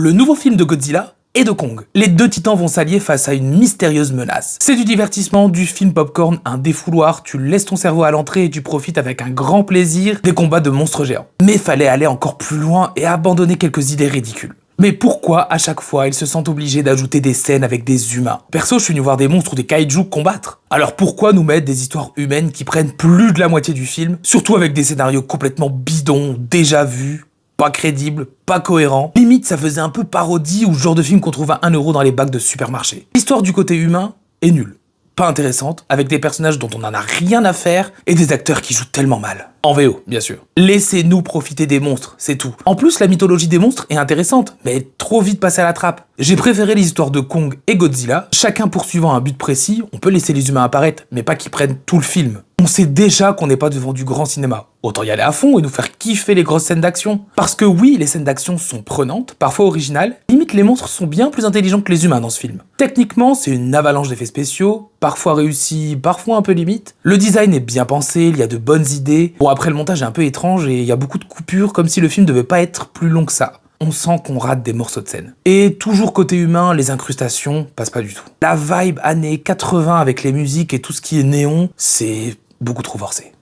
le nouveau film de Godzilla et de Kong. Les deux titans vont s'allier face à une mystérieuse menace. C'est du divertissement, du film popcorn, un défouloir, tu laisses ton cerveau à l'entrée et tu profites avec un grand plaisir des combats de monstres géants. Mais fallait aller encore plus loin et abandonner quelques idées ridicules. Mais pourquoi à chaque fois ils se sentent obligés d'ajouter des scènes avec des humains? Perso, je suis venu voir des monstres ou des kaiju combattre. Alors pourquoi nous mettre des histoires humaines qui prennent plus de la moitié du film, surtout avec des scénarios complètement bidons, déjà vus, pas crédible, pas cohérent. Limite, ça faisait un peu parodie ou genre de film qu'on trouve à 1 € dans les bacs de supermarché. L'histoire du côté humain est nulle. Pas intéressante, avec des personnages dont on en a rien à faire et des acteurs qui jouent tellement mal. En VO, bien sûr. Laissez-nous profiter des monstres, c'est tout. En plus, la mythologie des monstres est intéressante, mais trop vite passée à la trappe. J'ai préféré les histoires de Kong et Godzilla, chacun poursuivant un but précis, on peut laisser les humains apparaître, mais pas qu'ils prennent tout le film. On sait déjà qu'on n'est pas devant du grand cinéma. Autant y aller à fond et nous faire kiffer les grosses scènes d'action. Parce que oui, les scènes d'action sont prenantes, parfois originales, limite les monstres sont bien plus intelligents que les humains dans ce film. Techniquement, c'est une avalanche d'effets spéciaux, parfois réussis, parfois un peu limite. Le design est bien pensé, il y a de bonnes idées. Bon, après le montage est un peu étrange et il y a beaucoup de coupures, comme si le film devait pas être plus long que ça. On sent qu'on rate des morceaux de scène. Et toujours côté humain, les incrustations passent pas du tout. La vibe années 80 avec les musiques et tout ce qui est néon, c'est beaucoup trop forcé.